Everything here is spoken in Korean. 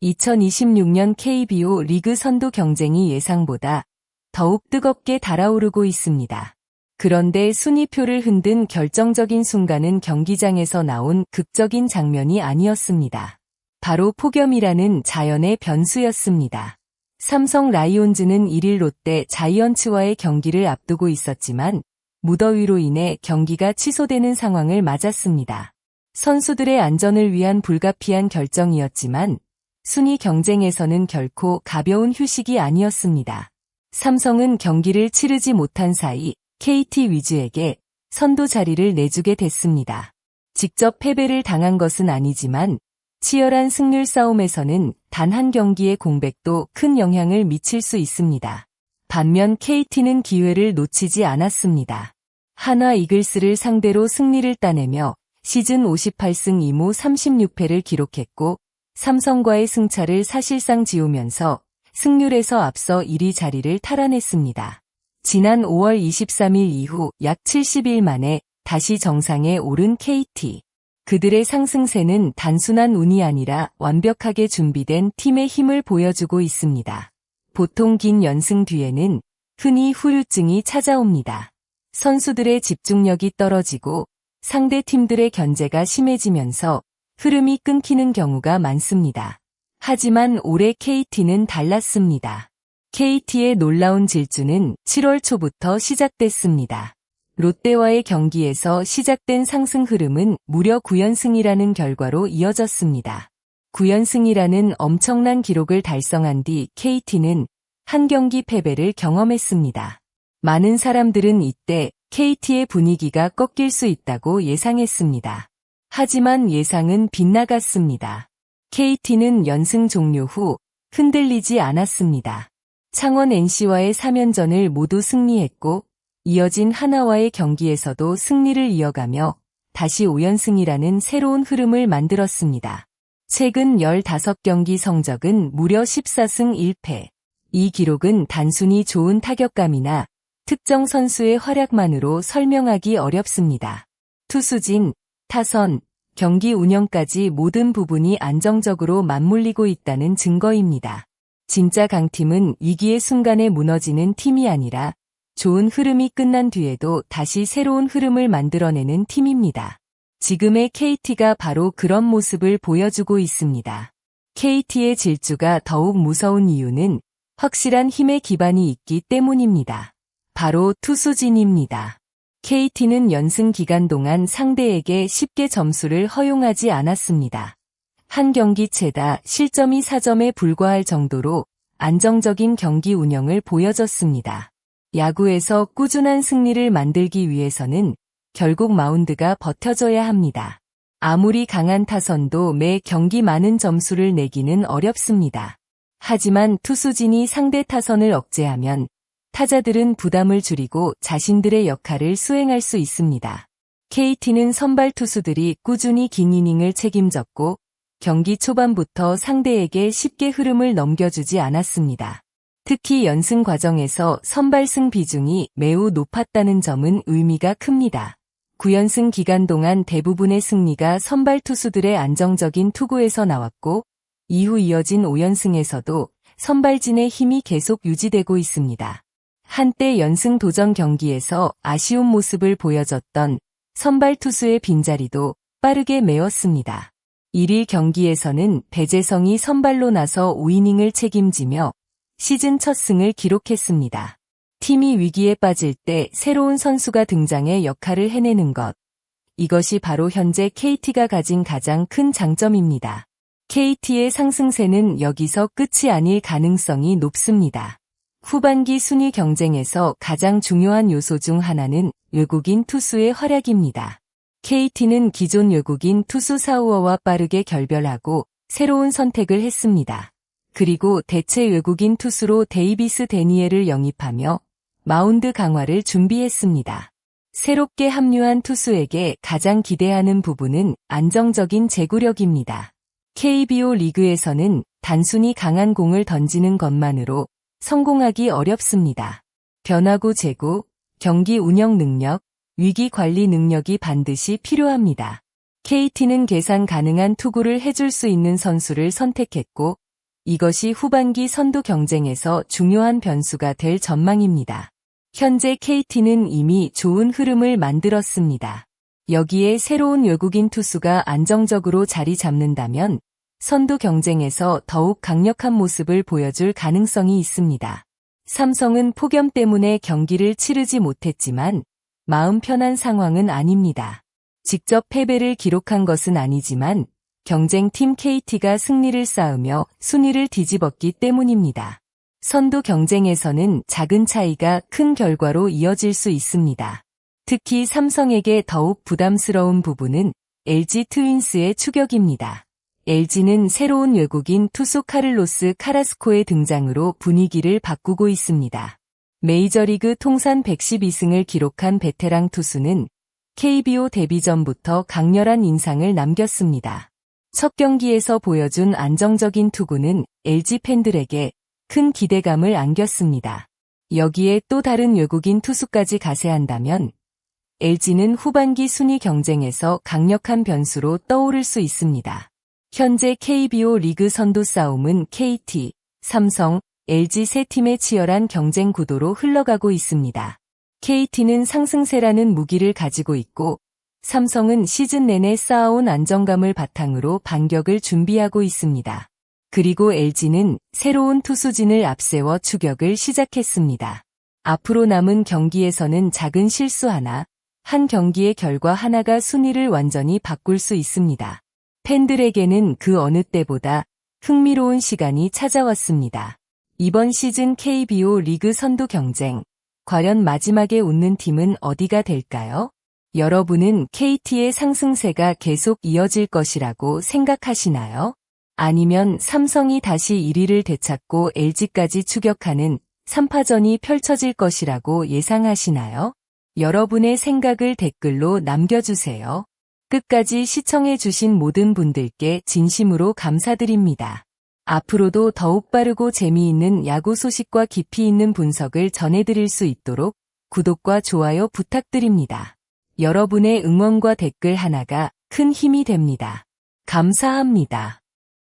2026년 KBO 리그 선두 경쟁이 예상보다 더욱 뜨겁게 달아오르고 있습니다. 그런데 순위표를 흔든 결정적인 순간은 경기장에서 나온 극적인 장면이 아니었습니다. 바로 폭염이라는 자연의 변수였습니다. 삼성 라이온즈는 1일 롯데 자이언츠와의 경기를 앞두고 있었지만 무더위로 인해 경기가 취소되는 상황을 맞았습니다. 선수들의 안전을 위한 불가피한 결정이었지만 순위 경쟁에서는 결코 가벼운 휴식이 아니었습니다. 삼성은 경기를 치르지 못한 사이 KT 위즈에게 선두 자리를 내주게 됐습니다. 직접 패배를 당한 것은 아니지만 치열한 승률 싸움에서는 단 한 경기의 공백도 큰 영향을 미칠 수 있습니다. 반면 KT는 기회를 놓치지 않았습니다. 한화 이글스를 상대로 승리를 따내며 시즌 58승 2무 36패를 기록했고 삼성과의 승차를 사실상 지우면서 승률에서 앞서 1위 자리를 탈환했습니다. 지난 5월 23일 이후 약 70일 만에 다시 정상에 오른 KT. 그들의 상승세는 단순한 운이 아니라 완벽하게 준비된 팀의 힘을 보여주고 있습니다. 보통 긴 연승 뒤에는 흔히 후유증이 찾아옵니다. 선수들의 집중력이 떨어지고 상대 팀들의 견제가 심해지면서 흐름이 끊기는 경우가 많습니다. 하지만 올해 KT는 달랐습니다. KT의 놀라운 질주는 7월 초부터 시작됐습니다. 롯데와의 경기에서 시작된 상승 흐름은 무려 9연승이라는 결과로 이어졌습니다. 9연승이라는 엄청난 기록을 달성한 뒤 KT는 한 경기 패배를 경험했습니다. 많은 사람들은 이때 KT의 분위기가 꺾일 수 있다고 예상했습니다. 하지만 예상은 빗나갔습니다. KT는 연승 종료 후 흔들리지 않았습니다. 창원 NC와의 3연전을 모두 승리했고 이어진 하나와의 경기에서도 승리를 이어가며 다시 5연승이라는 새로운 흐름을 만들었습니다. 최근 15경기 성적은 무려 14승 1패. 이 기록은 단순히 좋은 타격감이나 특정 선수의 활약만으로 설명하기 어렵습니다. 투수진, 타선, 경기 운영까지 모든 부분이 안정적으로 맞물리고 있다는 증거입니다. 진짜 강팀은 위기의 순간에 무너지는 팀이 아니라 좋은 흐름이 끝난 뒤에도 다시 새로운 흐름을 만들어내는 팀입니다. 지금의 KT가 바로 그런 모습을 보여주고 있습니다. KT의 질주가 더욱 무서운 이유는 확실한 힘의 기반이 있기 때문입니다. 바로 투수진입니다. KT는 연승 기간 동안 상대에게 쉽게 점수를 허용하지 않았습니다. 한 경기 채다 실점이 4점에 불과할 정도로 안정적인 경기 운영을 보여줬습니다. 야구에서 꾸준한 승리를 만들기 위해서는 결국 마운드가 버텨줘야 합니다. 아무리 강한 타선도 매 경기 많은 점수를 내기는 어렵습니다. 하지만 투수진이 상대 타선을 억제하면 타자들은 부담을 줄이고 자신들의 역할을 수행할 수 있습니다. KT는 선발 투수들이 꾸준히 긴 이닝을 책임졌고 경기 초반부터 상대에게 쉽게 흐름을 넘겨주지 않았습니다. 특히 연승 과정에서 선발승 비중이 매우 높았다는 점은 의미가 큽니다. 9연승 기간 동안 대부분의 승리가 선발 투수들의 안정적인 투구에서 나왔고 이후 이어진 5연승에서도 선발진의 힘이 계속 유지되고 있습니다. 한때 연승 도전 경기에서 아쉬운 모습을 보여줬던 선발 투수의 빈자리도 빠르게 메웠습니다. 1일 경기에서는 배재성이 선발로 나서 5이닝을 책임지며 시즌 첫 승을 기록했습니다. 팀이 위기에 빠질 때 새로운 선수가 등장해 역할을 해내는 것. 이것이 바로 현재 KT가 가진 가장 큰 장점입니다. KT의 상승세는 여기서 끝이 아닐 가능성이 높습니다. 후반기 순위 경쟁에서 가장 중요한 요소 중 하나는 외국인 투수의 활약입니다. KT는 기존 외국인 투수 사우어와 빠르게 결별하고 새로운 선택을 했습니다. 그리고 대체 외국인 투수로 데이비스 데니엘을 영입하며 마운드 강화를 준비했습니다. 새롭게 합류한 투수에게 가장 기대하는 부분은 안정적인 제구력입니다. KBO 리그에서는 단순히 강한 공을 던지는 것만으로 성공하기 어렵습니다. 변화구 제구, 경기 운영 능력, 위기 관리 능력이 반드시 필요합니다. KT는 계산 가능한 투구를 해줄 수 있는 선수를 선택했고 이것이 후반기 선두 경쟁에서 중요한 변수가 될 전망입니다. 현재 KT는 이미 좋은 흐름을 만들었습니다. 여기에 새로운 외국인 투수가 안정적으로 자리 잡는다면 선두 경쟁에서 더욱 강력한 모습을 보여줄 가능성이 있습니다. 삼성은 폭염 때문에 경기를 치르지 못했지만 마음 편한 상황은 아닙니다. 직접 패배를 기록한 것은 아니지만 경쟁팀 KT가 승리를 쌓으며 순위를 뒤집었기 때문입니다. 선두 경쟁에서는 작은 차이가 큰 결과로 이어질 수 있습니다. 특히 삼성에게 더욱 부담스러운 부분은 LG 트윈스의 추격입니다. LG는 새로운 외국인 투수 카를로스 카라스코의 등장으로 분위기를 바꾸고 있습니다. 메이저리그 통산 112승을 기록한 베테랑 투수는 KBO 데뷔 전부터 강렬한 인상을 남겼습니다. 첫 경기에서 보여준 안정적인 투구는 LG 팬들에게 큰 기대감을 안겼습니다. 여기에 또 다른 외국인 투수까지 가세한다면 LG는 후반기 순위 경쟁에서 강력한 변수로 떠오를 수 있습니다. 현재 KBO 리그 선두 싸움은 KT, 삼성, LG 세 팀의 치열한 경쟁 구도로 흘러가고 있습니다. KT는 상승세라는 무기를 가지고 있고 삼성은 시즌 내내 쌓아온 안정감을 바탕으로 반격을 준비하고 있습니다. 그리고 LG는 새로운 투수진을 앞세워 추격을 시작했습니다. 앞으로 남은 경기에서는 작은 실수 하나, 한 경기의 결과 하나가 순위를 완전히 바꿀 수 있습니다. 팬들에게는 그 어느 때보다 흥미로운 시간이 찾아왔습니다. 이번 시즌 KBO 리그 선두 경쟁, 과연 마지막에 웃는 팀은 어디가 될까요? 여러분은 KT의 상승세가 계속 이어질 것이라고 생각하시나요? 아니면 삼성이 다시 1위를 되찾고 LG까지 추격하는 3파전이 펼쳐질 것이라고 예상하시나요? 여러분의 생각을 댓글로 남겨주세요. 끝까지 시청해주신 모든 분들께 진심으로 감사드립니다. 앞으로도 더욱 빠르고 재미있는 야구 소식과 깊이 있는 분석을 전해드릴 수 있도록 구독과 좋아요 부탁드립니다. 여러분의 응원과 댓글 하나가 큰 힘이 됩니다. 감사합니다.